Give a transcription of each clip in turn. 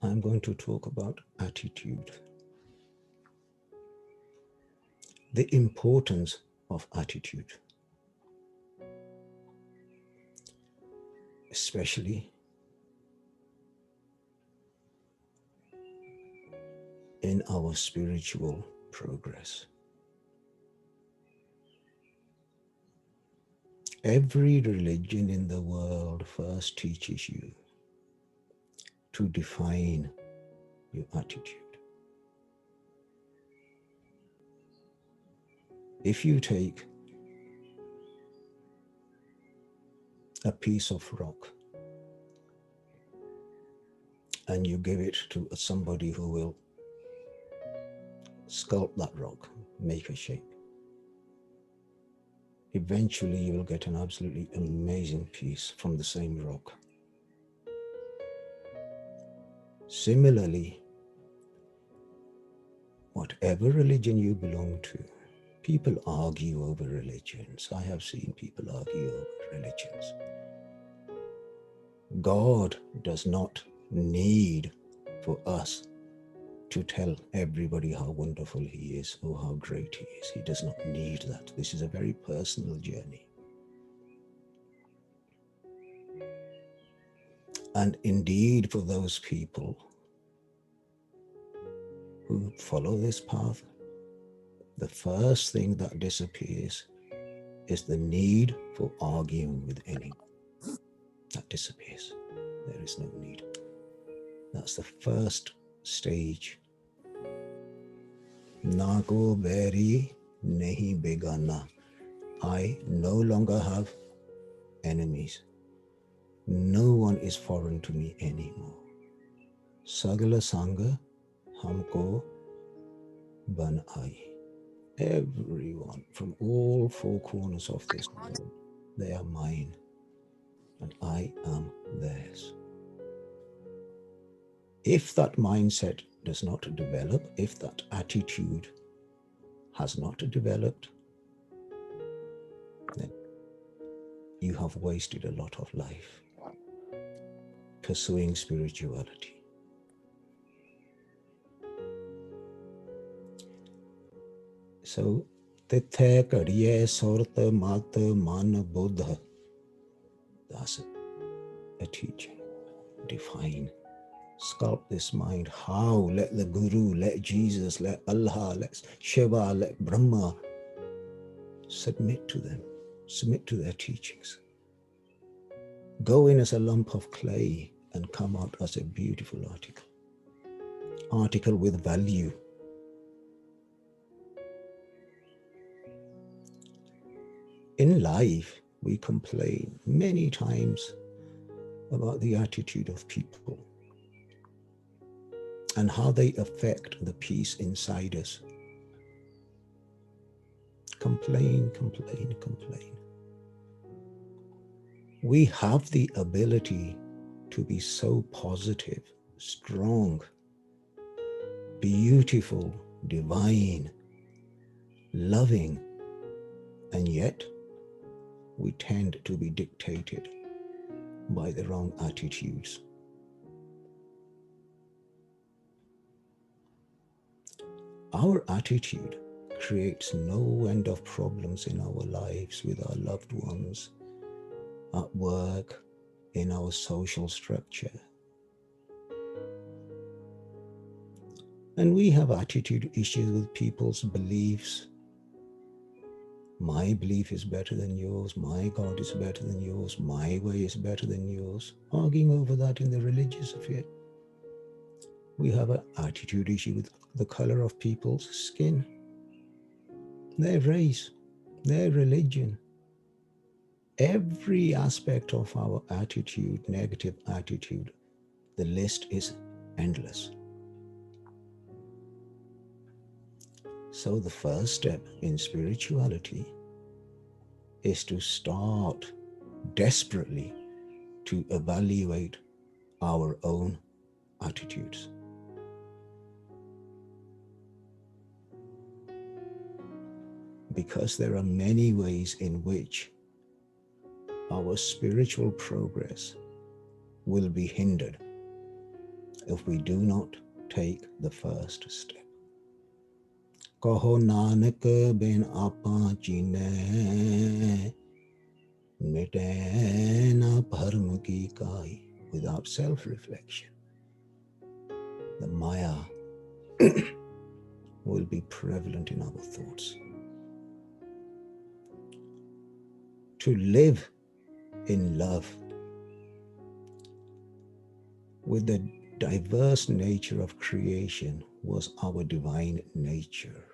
I'm going to talk about attitude, the importance of attitude, especially in our spiritual progress. Every religion in the world first teaches you to define your attitude. If you take a piece of rock and you give it to somebody who will sculpt that rock, make a shape, eventually you will get an absolutely amazing piece from the same rock. Similarly, whatever religion you belong to, people argue over religions. I have seen people argue over religions. God does not need for us to tell everybody how wonderful He is or how great He is. He does not need that. This is a very personal journey. And indeed, for those people who follow this path, the first thing that disappears is the need for arguing with anyone. That disappears. There is no need. That's the first stage. Nago beri nahi begana. I no longer have enemies. No one is foreign to me anymore. Sagala Sangha Hamko Ban Ai. Everyone from all four corners of this world, they are mine and I am theirs. If that mindset does not develop, if that attitude has not developed, then you have wasted a lot of life pursuing spirituality. So, Tithe Kadiye Sorta Mata Mana Buddha. That's a teaching. Define. Sculpt this mind. How? Let the Guru, let Jesus, let Allah, let Shiva, let Brahma submit to them. Submit to their teachings. Go in as a lump of clay and come out as a beautiful article. Article with value. In life, we complain many times about the attitude of people and how they affect the peace inside us. Complain, complain, complain. We have the ability to be so positive, strong, beautiful, divine, loving, and yet we tend to be dictated by the wrong attitudes. Our attitude creates no end of problems in our lives with our loved ones, at work, in our social structure. And we have attitude issues with people's beliefs. My belief is better than yours. My God is better than yours. My way is better than yours. Arguing over that in the religious sphere. We have an attitude issue with the color of people's skin, their race, their religion. Every aspect of our attitude, negative attitude, the list is endless. So the first step in spirituality is to start desperately to evaluate our own attitudes. Because there are many ways in which our spiritual progress will be hindered if we do not take the first step. Kaho Nanak ben apa chine mite na bharm ki kai. Without self-reflection, the Maya will be prevalent in our thoughts. To live in love with the diverse nature of creation was our divine nature.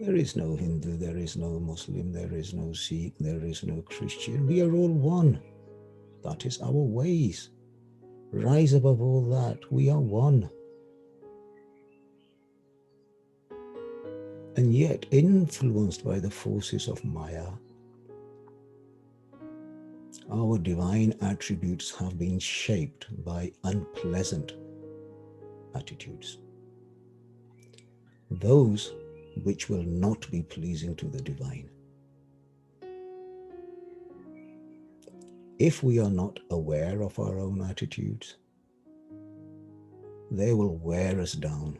There is no Hindu, there is no Muslim, there is no Sikh, there is no Christian. We are all one. That is our ways. Rise above all that. We are one. And yet, influenced by the forces of Maya, our divine attributes have been shaped by unpleasant attitudes. Those which will not be pleasing to the divine. If we are not aware of our own attitudes, they will wear us down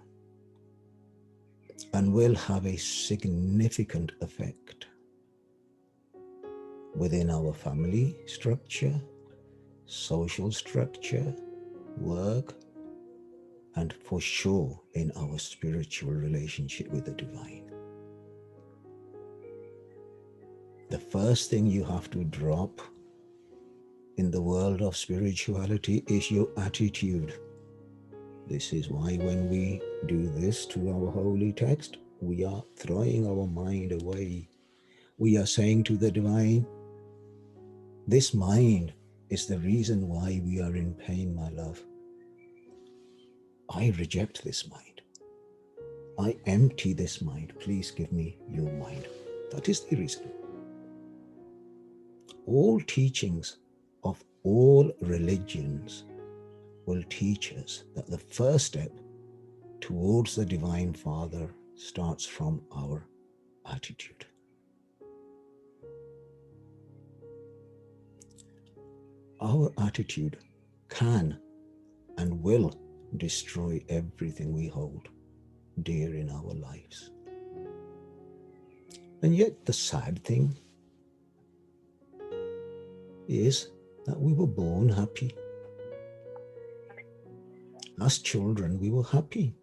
and will have a significant effect within our family structure, social structure, work, and for sure in our spiritual relationship with the divine. The first thing you have to drop in the world of spirituality is your attitude. This is why when we do this to our holy text, we are throwing our mind away. We are saying to the divine, this mind is the reason why we are in pain, my love. I reject this mind. I empty this mind. Please give me your mind. That is the reason. All teachings of all religions will teach us that the first step towards the Divine Father starts from our attitude. Our attitude can and will destroy everything we hold dear in our lives. And yet the sad thing is that we were born happy. As children, we were happy.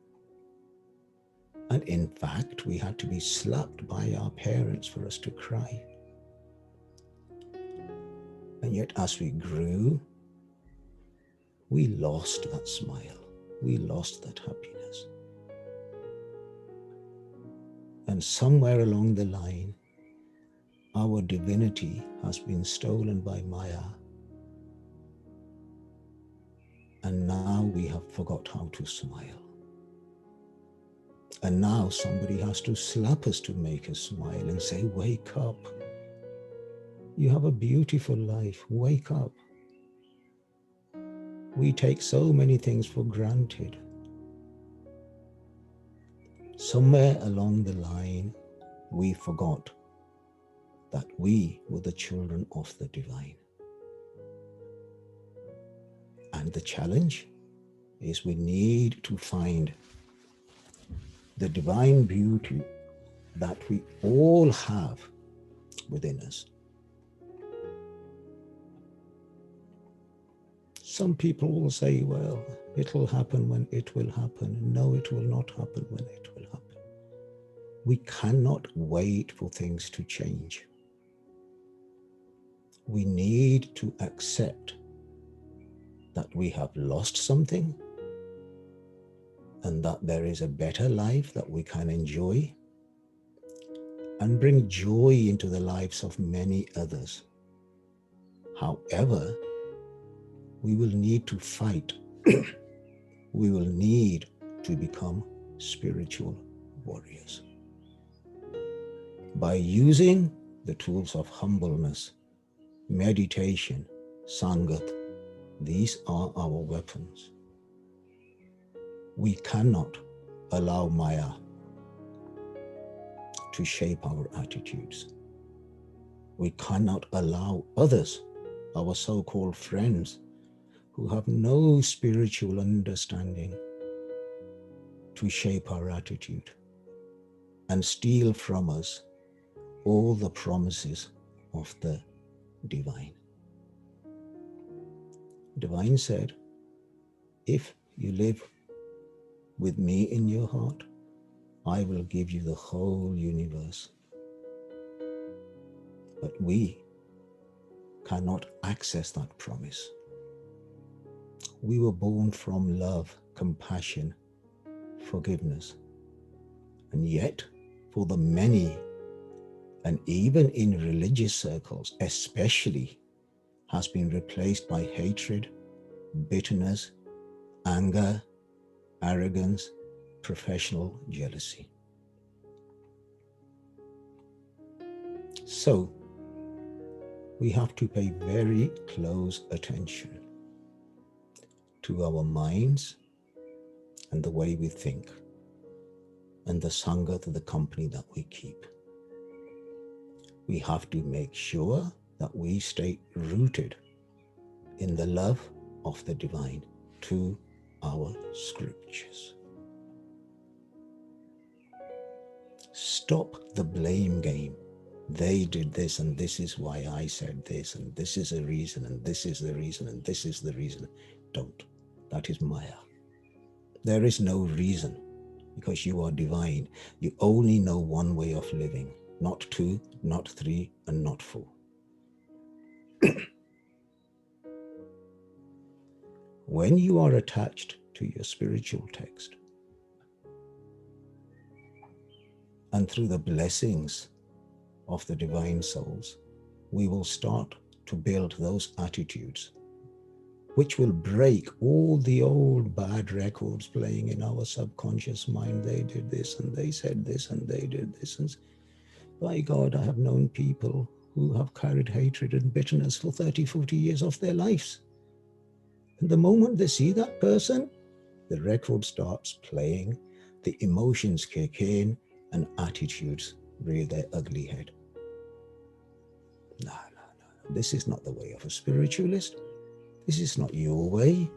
And in fact, we had to be slapped by our parents for us to cry. And yet as we grew, we lost that smile. We lost that happiness. And somewhere along the line, our divinity has been stolen by Maya. And now we have forgot how to smile. And now somebody has to slap us to make us smile and say, wake up. You have a beautiful life. Wake up. We take so many things for granted. Somewhere along the line, we forgot that we were the children of the divine. And the challenge is we need to find the divine beauty that we all have within us. Some people will say, well, it'll happen when it will happen. No, it will not happen when it will happen. We cannot wait for things to change. We need to accept that we have lost something and that there is a better life that we can enjoy and bring joy into the lives of many others. However, we will need to fight. We will need to become spiritual warriors. By using the tools of humbleness, meditation, Sangat, these are our weapons. We cannot allow Maya to shape our attitudes. We cannot allow others, our so-called friends, who have no spiritual understanding to shape our attitude and steal from us all the promises of the divine. Divine said, if you live with me in your heart, I will give you the whole universe. But we cannot access that promise. We were born from love, compassion, forgiveness. And yet, for the many, and even in religious circles especially, has been replaced by hatred, bitterness, anger, arrogance, professional jealousy. So, we have to pay very close attention to our minds and the way we think and the Sangat, the company that we keep. We have to make sure that we stay rooted in the love of the divine to our scriptures. Stop the blame game. They did this and this is why I said this and this is a reason and this is the reason and this is the reason. Don't. That is Maya. There is no reason because you are divine. You only know one way of living, not two, not three, and not four. When you are attached to your spiritual text and through the blessings of the divine souls, we will start to build those attitudes which will break all the old bad records playing in our subconscious mind. They did this and they said this and they did this. And by God, I have known people who have carried hatred and bitterness for 30, 40 years of their lives. And the moment they see that person, the record starts playing, the emotions kick in, and attitudes rear their ugly head. No. This is not the way of a spiritualist. This is not your way.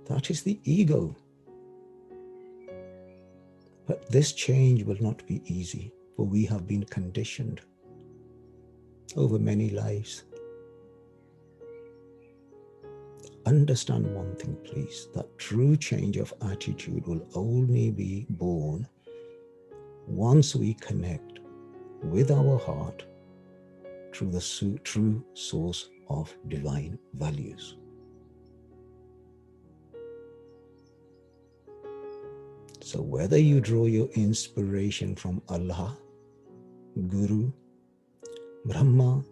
That is the ego. But this change will not be easy, for we have been conditioned over many lives. Understand one thing, please, that true change of attitude will only be born once we connect with our heart through the true source of divine values. So whether you draw your inspiration from Allah, Guru, Brahma,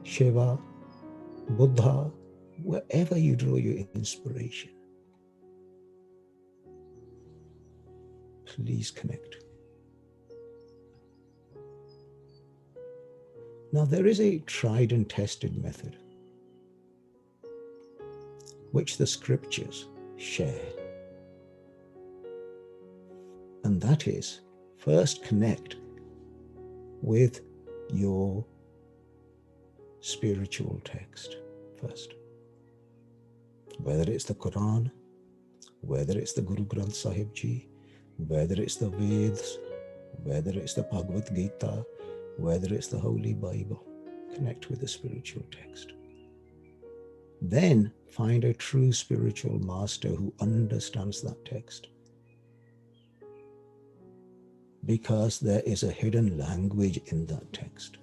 Shiva, Buddha, wherever you draw your inspiration, please connect. Now there is a tried and tested method which the scriptures share. And that is, first connect with your spiritual text first. Whether it's the Quran, whether it's the Guru Granth Sahib Ji, whether it's the Vedas, whether it's the Bhagavad Gita, whether it's the Holy Bible, connect with the spiritual text. Then find a true spiritual master who understands that text. Because there is a hidden language in that text.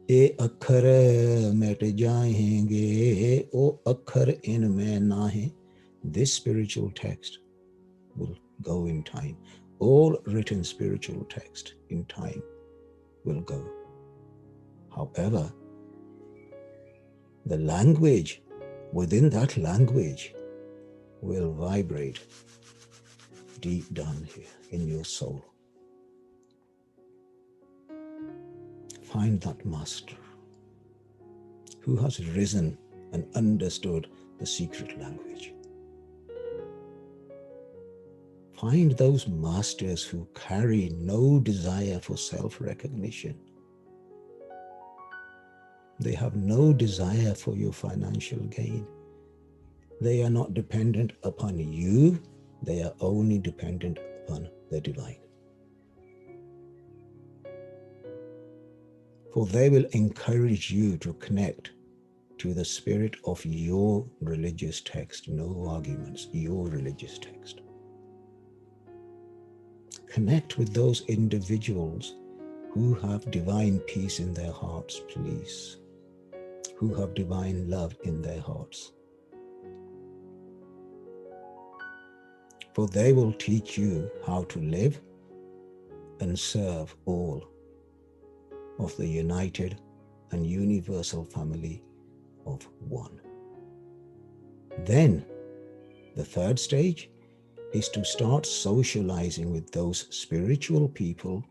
E akhar met jayenge, o akhar inme nahe. This spiritual text will go in time. All written spiritual text in time will go. However, the language within that language will vibrate deep down here in your soul. Find that master who has risen and understood the secret language. Find those masters who carry no desire for self-recognition. They have no desire for your financial gain. They are not dependent upon you. They are only dependent upon the divine. For they will encourage you to connect to the spirit of your religious text. No arguments, your religious text. Connect with those individuals who have divine peace in their hearts, please. Who have divine love in their hearts. For they will teach you how to live and serve all of the united and universal family of one. Then, the third stage is to start socializing with those spiritual people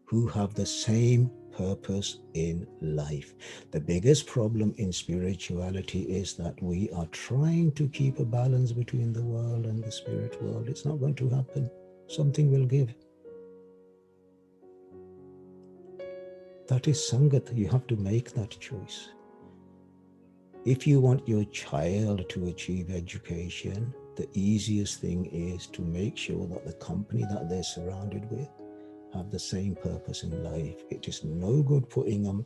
who have the same purpose in life. The biggest problem in spirituality is that we are trying to keep a balance between the world and the spirit world. It's not going to happen. Something will give. That is Sangat. You have to make that choice. If you want your child to achieve education, the easiest thing is to make sure that the company that they're surrounded with have the same purpose in life. It is no good putting them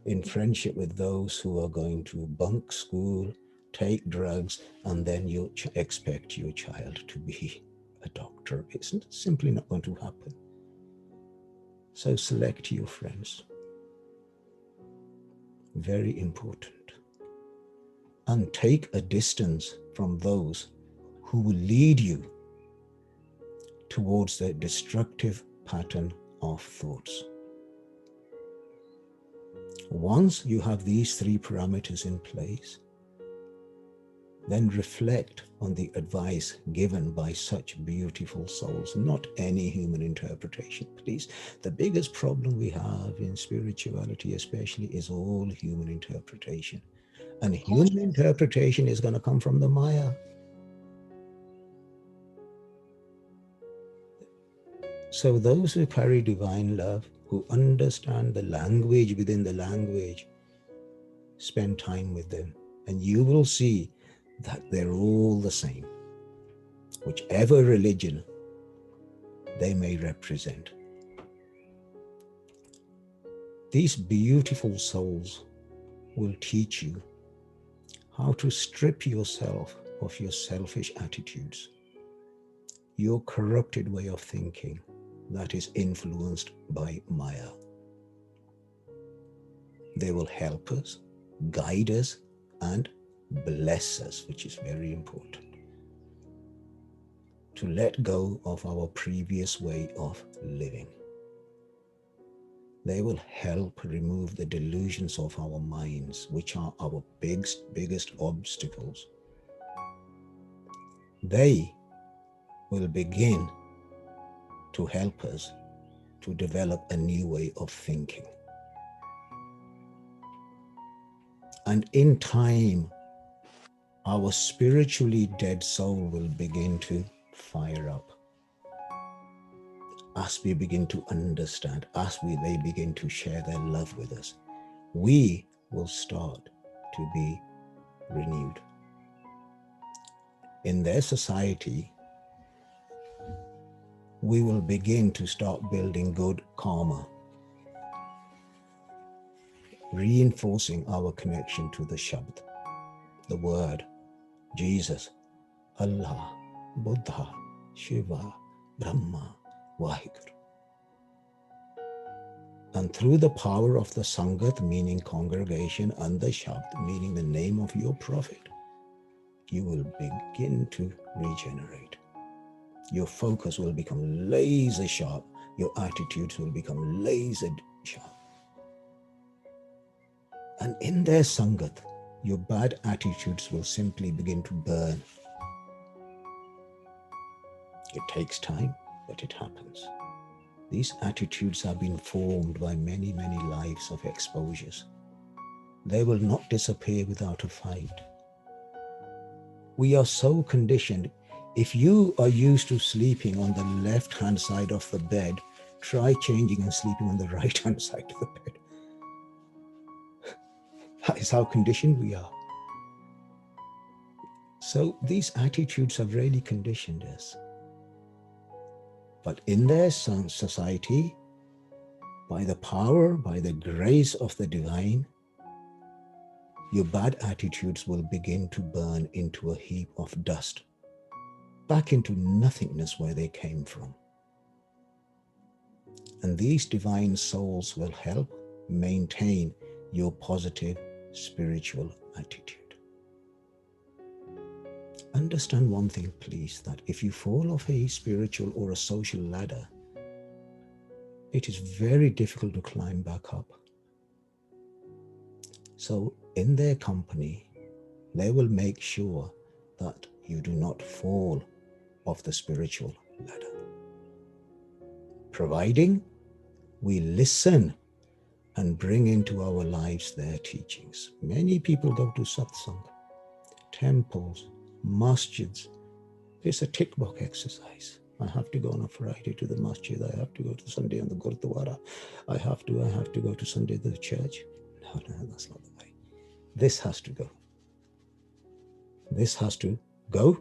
in friendship with those who are going to bunk school, take drugs, and then you expect your child to be a doctor. It's simply not going to happen. So select your friends. Very important. And take a distance from those who will lead you towards the destructive pattern of thoughts. Once you have these three parameters in place, then reflect on the advice given by such beautiful souls, not any human interpretation, please. The biggest problem we have in spirituality especially is all human interpretation. And human interpretation is going to come from the Maya. So those who carry divine love, who understand the language within the language, spend time with them, and you will see that they're all the same, whichever religion they may represent. These beautiful souls will teach you how to strip yourself of your selfish attitudes, your corrupted way of thinking that is influenced by Maya. They will help us, guide us, and bless us, which is very important, to let go of our previous way of living. They will help remove the delusions of our minds, which are our biggest obstacles. They will begin to help us to develop a new way of thinking. And in time, our spiritually dead soul will begin to fire up. As we begin to understand, as they begin to share their love with us, we will start to be renewed. In their society, we will begin to start building good karma, reinforcing our connection to the Shabad, the word, Jesus, Allah, Buddha, Shiva, Brahma, Vaheguru. And through the power of the Sangat, meaning congregation, and the Shabad, meaning the name of your prophet, you will begin to regenerate. Your focus will become laser sharp. Your attitudes will become laser sharp. And in their Sangat, your bad attitudes will simply begin to burn. It takes time, but it happens. These attitudes have been formed by many lives of exposures. They will not disappear without a fight. We are so conditioned. If you are used to sleeping on the left-hand side of the bed, try changing and sleeping on the right-hand side of the bed. That is how conditioned we are. So these attitudes have really conditioned us. But in their society, by the power, by the grace of the divine, your bad attitudes will begin to burn into a heap of dust, back into nothingness where they came from. And these divine souls will help maintain your positive spiritual attitude. Understand one thing, please, that if you fall off a spiritual or a social ladder, it is very difficult to climb back up. So in their company, they will make sure that you do not fall off the spiritual ladder, providing we listen and bring into our lives their teachings. Many people go to satsang, temples, masjids. It's a tick box exercise. I have to go on a Friday to the masjid. I have to go to Sunday on the Gurdwara. I have to go to Sunday to the church. No, that's not the way. This has to go. This has to go.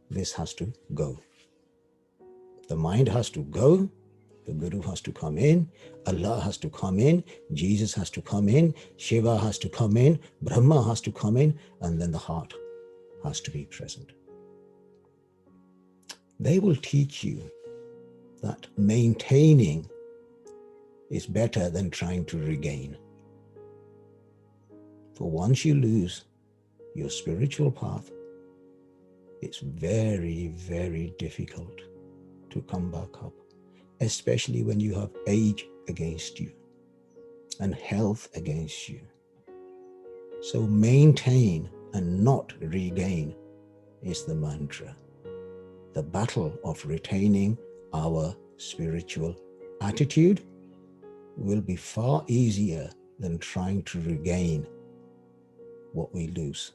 This has to go. The mind has to go. The Guru has to come in. Allah has to come in. Jesus has to come in. Shiva has to come in. Brahma has to come in. And then the heart has to be present. They will teach you that maintaining is better than trying to regain. For once you lose your spiritual path, it's very, very difficult to come back up, especially when you have age against you and health against you. So maintain and not regain is the mantra. The battle of retaining our spiritual attitude will be far easier than trying to regain what we lose.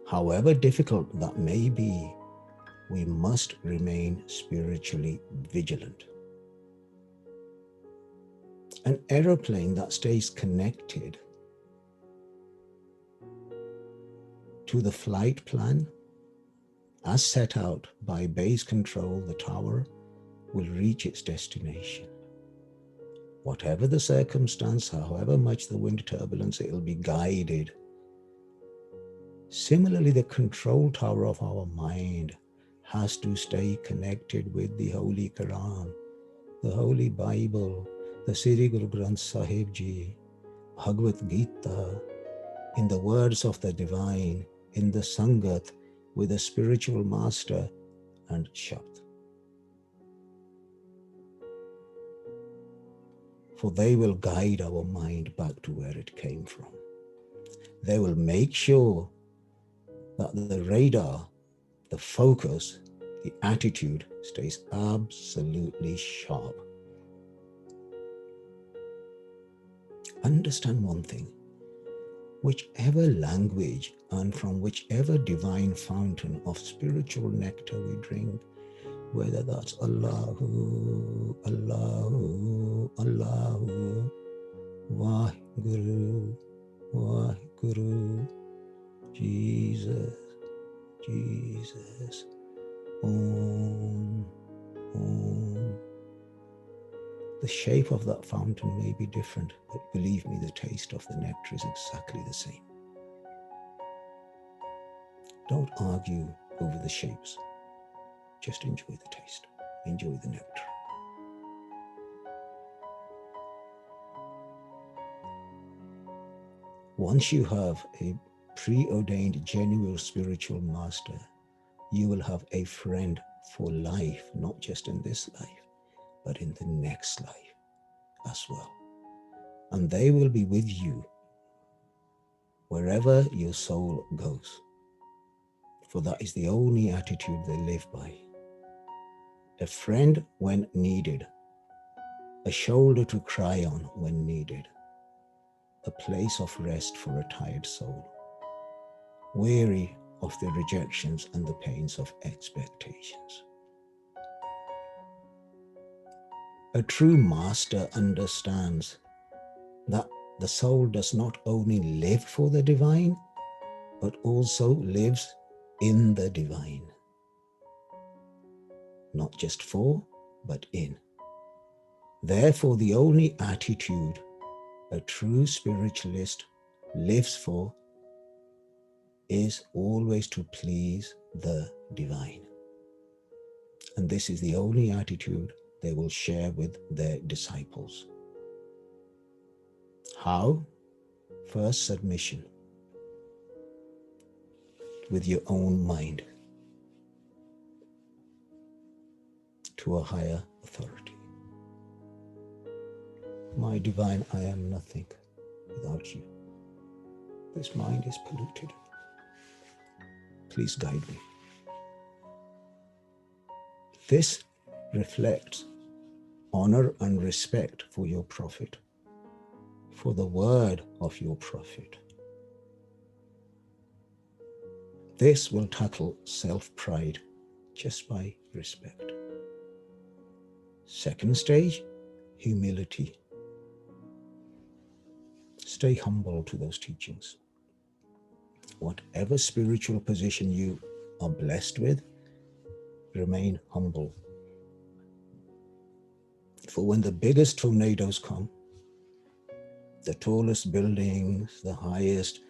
However difficult that may be, we must remain spiritually vigilant. An aeroplane that stays connected to the flight plan as set out by base control, the tower, will reach its destination. Whatever the circumstance, however much the wind turbulence, it will be guided. Similarly, the control tower of our mind has to stay connected with the Holy Quran, the Holy Bible, the Sri Guru Granth Sahib Ji, Bhagavad Gita, in the words of the divine, in the Sangat, with a spiritual master, and Shabad. For they will guide our mind back to where it came from. They will make sure that the radar, the focus, the attitude stays absolutely sharp. Understand one thing. Whichever language and from whichever divine fountain of spiritual nectar we drink, whether that's Allahu, Allahu, Allahu, Vaheguru, Vaheguru, Jesus, Jesus, Om, Om. The shape of that fountain may be different, but believe me, the taste of the nectar is exactly the same. Don't argue over the shapes. Just enjoy the taste. Enjoy the nectar. Once you have a preordained, genuine spiritual master, you will have a friend for life, not just in this life, but in the next life as well. And they will be with you wherever your soul goes. For that is the only attitude they live by. A friend when needed, a shoulder to cry on when needed, a place of rest for a tired soul, weary of the rejections and the pains of expectations. A true master understands that the soul does not only live for the divine, but also lives in the divine. Not just for, but in. Therefore, the only attitude a true spiritualist lives for is always to please the divine. And this is the only attitude they will share with their disciples. How? First, submission with your own mind to a higher authority. My divine, I am nothing without you. This mind is polluted. Please guide me. This reflects honor and respect for your prophet, for the word of your prophet. This will tackle self-pride just by respect. Second stage, humility. Stay humble to those teachings. Whatever spiritual position you are blessed with, remain humble. For when the biggest tornadoes come, the tallest buildings, the highest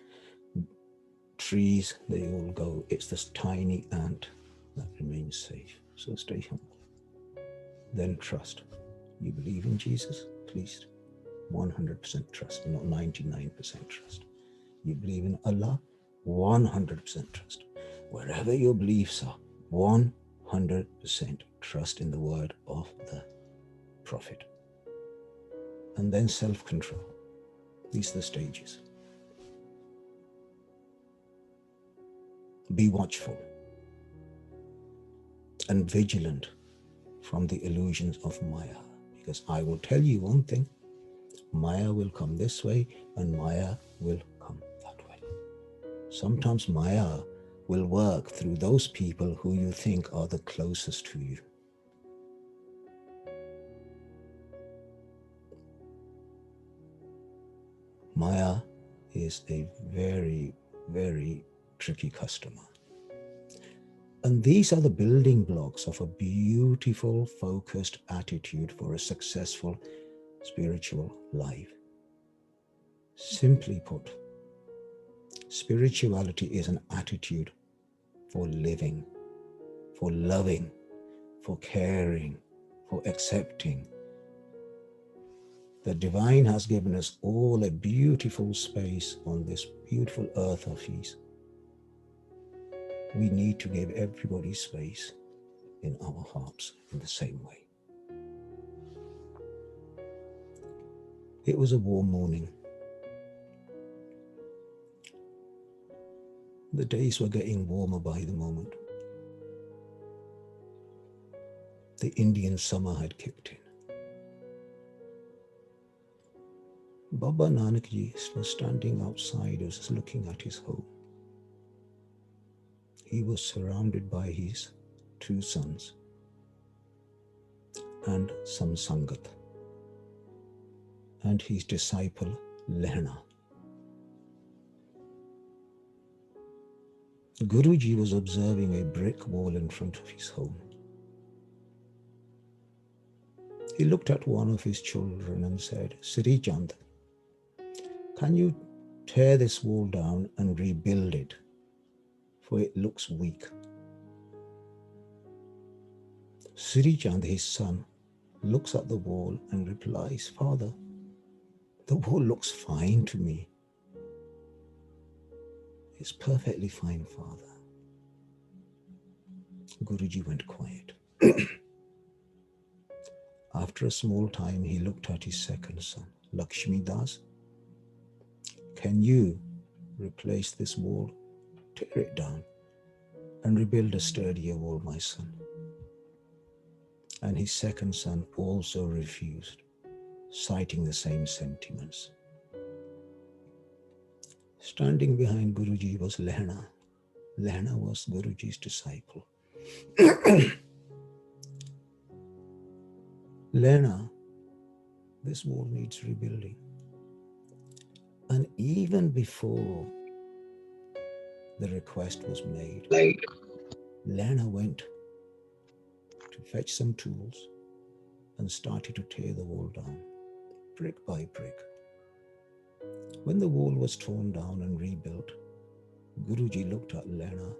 trees, they all go. It's this tiny ant that remains safe. So stay humble. Then trust. You believe in Jesus? Please, 100% trust, not 99% trust. You believe in Allah? 100% trust. Wherever your beliefs are, 100% trust in the word of the prophet. And then self-control. These are the stages. Be watchful and vigilant from the illusions of Maya. Because I will tell you one thing, Maya will come this way and Maya will come that way. Sometimes Maya will work through those people who you think are the closest to you. Maya is a very, very tricky customer. And these are the building blocks of a beautiful, focused attitude for a successful spiritual life. Simply put, spirituality is an attitude for living, for loving, for caring, for accepting. The divine has given us all a beautiful space on this beautiful earth of His. We need to give everybody space in our hearts in the same way. It was a warm morning. The days were getting warmer by the moment. The Indian summer had kicked in. Baba Nanak Ji was standing outside, was looking at his home. He was surrounded by his two sons and some Sangat and his disciple Lehna. Guruji was observing a brick wall in front of his home. He looked at one of his children and said, Sri Chand, can you tear this wall down and rebuild it? For it looks weak. Sri Chand, his son, looks at the wall and replies, Father, the wall looks fine to me. It's perfectly fine, Father. Guruji went quiet. After a small time, he looked at his second son, Lakshmi Das. Can you replace this wall? Tear it down and rebuild a sturdier wall, my son. And his second son also refused, citing the same sentiments. Standing behind Guruji was Lehna. Lehna was Guruji's disciple. Lehna, this wall needs rebuilding. And even before the request was made, Lena went to fetch some tools and started to tear the wall down, brick by brick. When the wall was torn down and rebuilt, Guruji looked at Lena,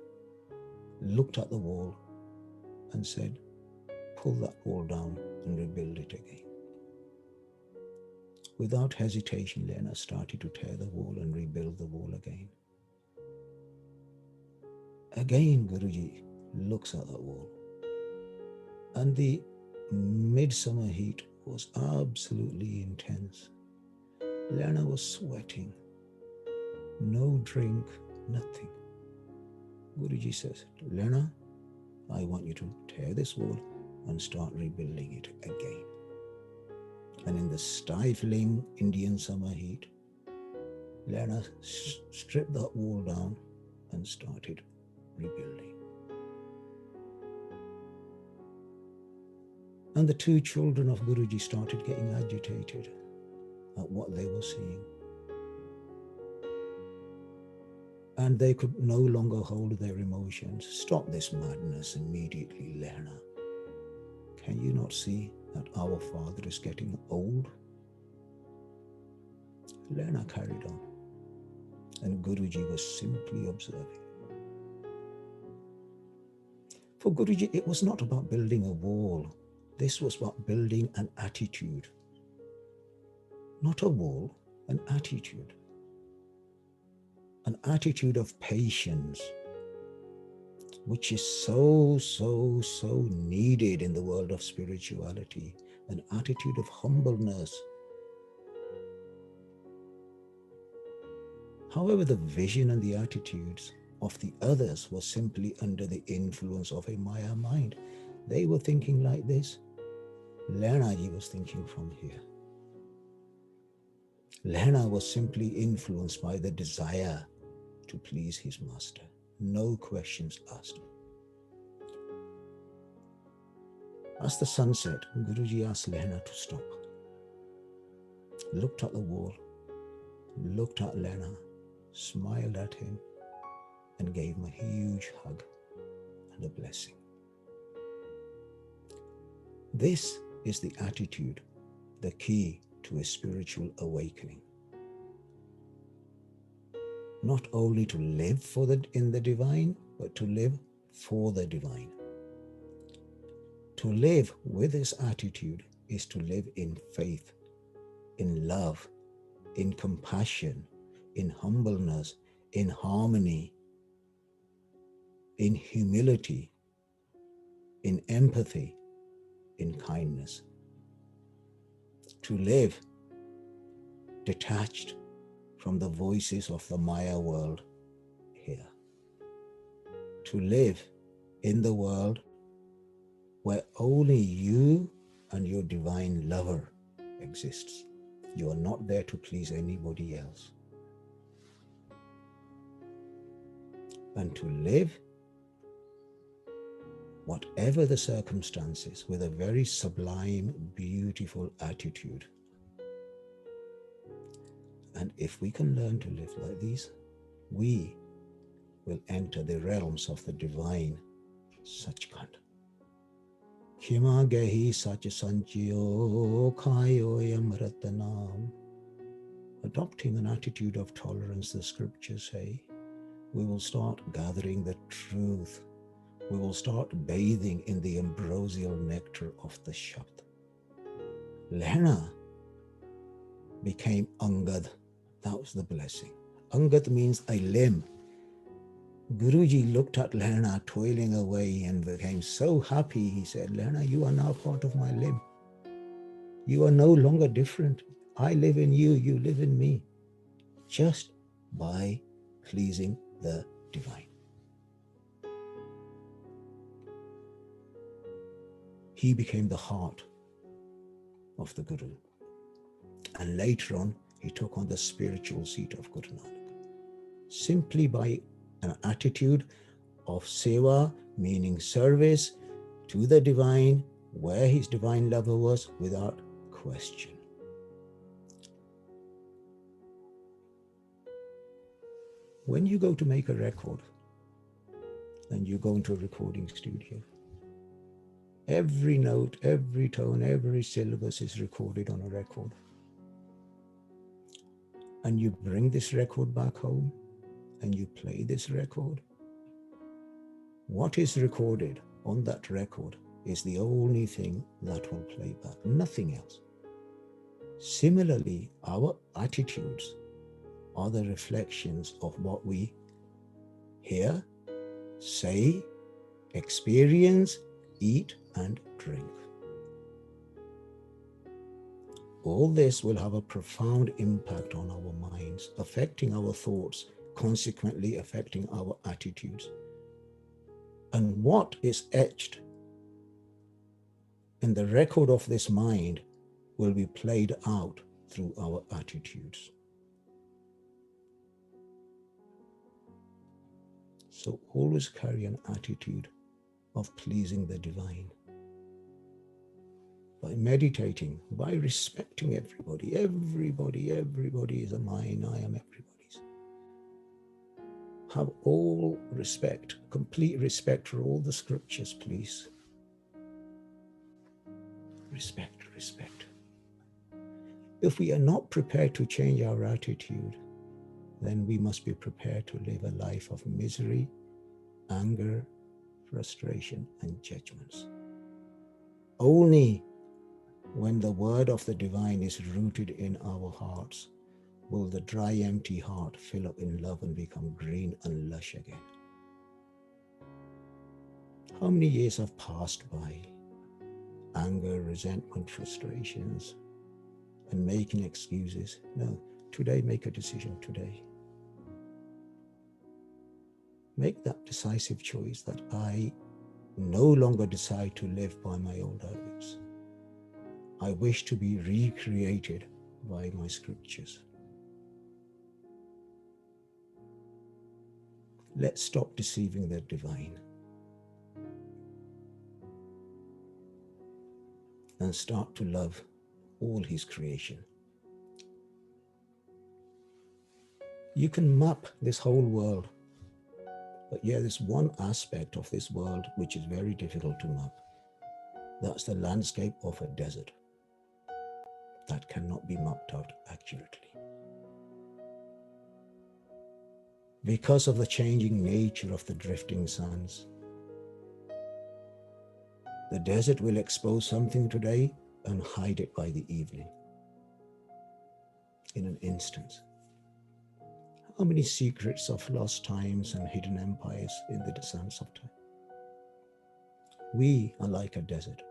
looked at the wall, and said, "Pull that wall down and rebuild it again." Without hesitation, Lena started to tear the wall and rebuild the wall again. Again, Guruji looks at that wall, and the midsummer heat was absolutely intense. Lena was sweating, no drink, nothing. Guruji says, "Lena, I want you to tear this wall and start rebuilding it again." And in the stifling Indian summer heat, Lena stripped that wall down and started rebuilding. And the two children of Guruji started getting agitated at what they were seeing. And they could no longer hold their emotions. "Stop this madness immediately, Lena. Can you not see that our father is getting old?" Lena carried on, and Guruji was simply observing. For Guruji, it was not about building a wall. This was about building an attitude. Not a wall, an attitude. An attitude of patience, which is so needed in the world of spirituality. An attitude of humbleness. However, the vision and the attitudes of the others were simply under the influence of a Maya mind. They were thinking like this. Lenaji was thinking from here. Lena was simply influenced by the desire to please his master. No questions asked. As the sun set, Guruji asked Lena to stop. Looked at the wall, looked at Lena, smiled at him, and gave him a huge hug and a blessing. This is the attitude, the key to a spiritual awakening. Not only to live in the divine, but to live for the divine. To live with this attitude is to live in faith, in love, in compassion, in humbleness, in harmony, in humility, in empathy, in kindness. To live detached from the voices of the Maya world here. To live in the world where only you and your divine lover exists. You are not there to please anybody else. And to live, whatever the circumstances, with a very sublime, beautiful attitude. And if we can learn to live like these, we will enter the realms of the divine Sachkhand. Khima gehi sach sanchyo khayo yamratanam. Adopting an attitude of tolerance, the scriptures say, we will start gathering the truth. We will start bathing in the ambrosial nectar of the Shabad. Lena became Angad. That was the blessing. Angad means a limb. Guruji looked at Lena toiling away and became so happy. He said, "Lena, you are now part of my limb. You are no longer different. I live in you, you live in me." Just by pleasing the divine. He became the heart of the Guru. And later on, he took on the spiritual seat of Guru Nanak. Simply by an attitude of seva, meaning service to the divine, where his divine lover was, without question. When you go to make a record and you go into a recording studio, every note, every tone, every syllabus is recorded on a record. And you bring this record back home and you play this record. What is recorded on that record is the only thing that will play back, nothing else. Similarly, our attitudes are the reflections of what we hear, say, experience, eat, and drink. All this will have a profound impact on our minds, affecting our thoughts, consequently affecting our attitudes. And what is etched in the record of this mind will be played out through our attitudes. So always carry an attitude of pleasing the divine. By meditating, by respecting everybody. Everybody is a mine, I am everybody's. Have all respect, complete respect for all the scriptures, please. Respect. If we are not prepared to change our attitude, then we must be prepared to live a life of misery, anger, frustration, and judgments. Only when the word of the divine is rooted in our hearts will the dry, empty heart fill up in love and become green and lush again. How many years have passed by? Anger, resentment, frustrations, and making excuses. No, today make a decision today. Make that decisive choice that I no longer decide to live by my old habits. I wish to be recreated by my scriptures. Let's stop deceiving the divine and start to love all his creation. You can map this whole world, but there's one aspect of this world which is very difficult to map. That's the landscape of a desert. That cannot be mapped out accurately. Because of the changing nature of the drifting sands, the desert will expose something today and hide it by the evening. In an instant. How many secrets of lost times and hidden empires in the sands of time? We are like a desert.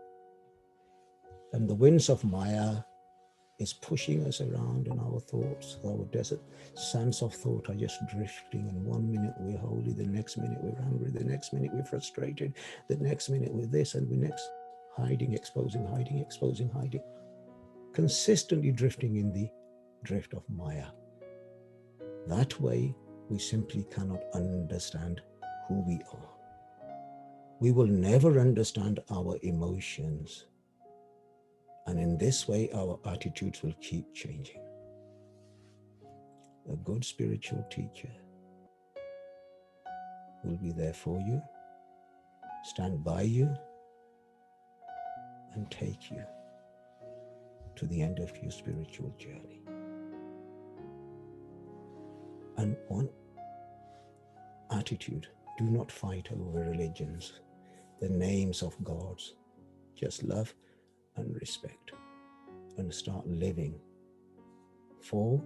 And the winds of Maya is pushing us around in our thoughts. Our desert sands of thought are just drifting, and 1 minute we're holy, the next minute we're angry, the next minute we're frustrated, the next minute we're this, and we're next hiding, exposing, hiding. Consistently drifting in the drift of Maya. That way, we simply cannot understand who we are. We will never understand our emotions. And in this way, our attitudes will keep changing. A good spiritual teacher will be there for you, stand by you, and take you to the end of your spiritual journey. And on attitude, do not fight over religions, the names of gods. Just love and respect, and start living for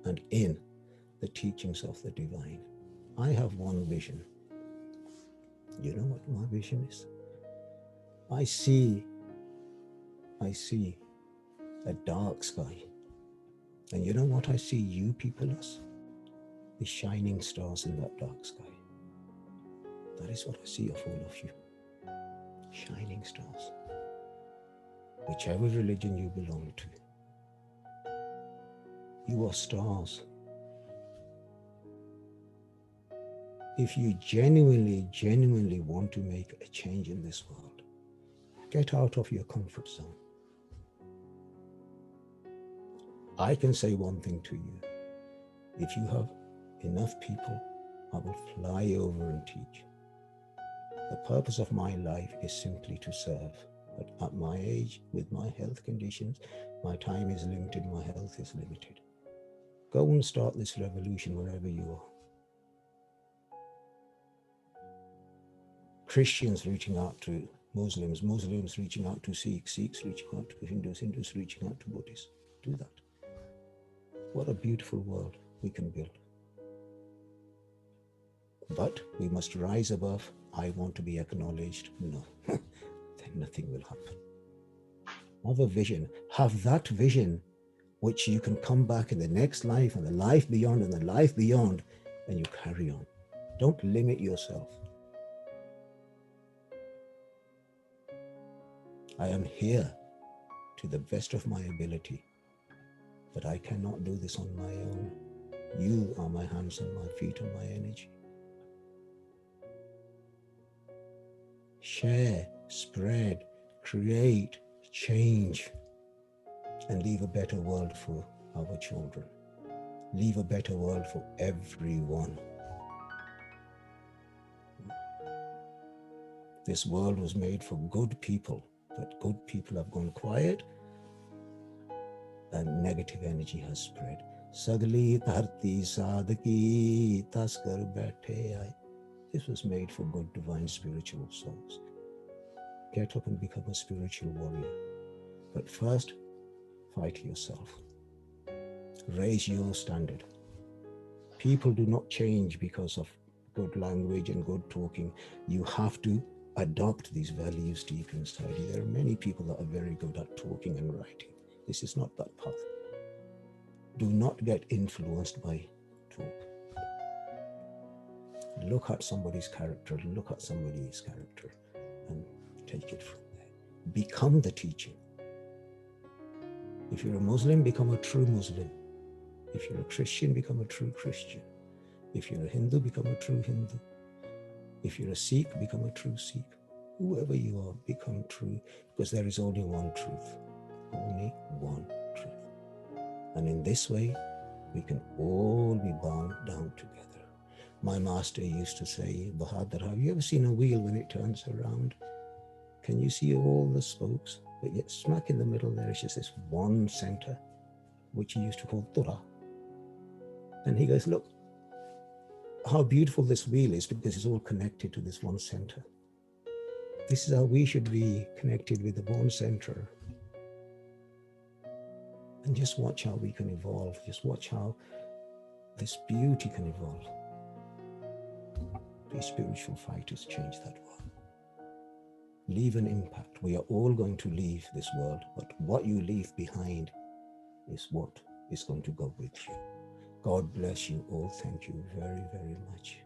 and in the teachings of the divine. I have one vision. You know what my vision is? I see a dark sky. And you know what I see you people as? The shining stars in that dark sky. That is what I see of all of you. Shining stars. Whichever religion you belong to. You are stars. If you genuinely want to make a change in this world, get out of your comfort zone. I can say one thing to you. If you have enough people, I will fly over and teach. The purpose of my life is simply to serve. But at my age, with my health conditions, my time is limited, my health is limited. Go and start this revolution wherever you are. Christians reaching out to Muslims, Muslims reaching out to Sikhs, Sikhs reaching out to Hindus, Hindus reaching out to Buddhists. Do that. What a beautiful world we can build. But we must rise above, I want to be acknowledged. No, then nothing will happen. Have a vision. Have that vision which you can come back in the next life and the life beyond and the life beyond, and you carry on. Don't limit yourself. I am here to the best of my ability, but I cannot do this on my own. You are my hands and my feet and my energy. Share, spread, create, change, and leave a better world for our children. Leave a better world for everyone. This world was made for good people, but good people have gone quiet and negative energy has spread. Sagli dharti sadhaki taskar baithe aaye. This was made for good, divine, spiritual souls. Get up and become a spiritual warrior. But first, fight yourself. Raise your standard. People do not change because of good language and good talking. You have to adopt these values deep inside you. There are many people that are very good at talking and writing. This is not that path. Do not get influenced by talk. Look at somebody's character, look at somebody's character and take it from there. Become the teaching. If you're a Muslim, become a true Muslim. If you're a Christian, become a true Christian. If you're a Hindu, become a true Hindu. If you're a Sikh, become a true Sikh. Whoever you are, become true, because there is only one truth. Only one truth. And in this way, we can all be bound down together. My master used to say, Bahadur, have you ever seen a wheel when it turns around? Can you see all the spokes? But yet smack in the middle there is just this one center, which he used to call Tura. And he goes, look, how beautiful this wheel is because it's all connected to this one center. This is how we should be connected with the one center. And just watch how we can evolve. Just watch how this beauty can evolve. These spiritual fighters change that world. Leave an impact. We are all going to leave this world, but what you leave behind is what is going to go with you. God bless you all. Thank you very, very much.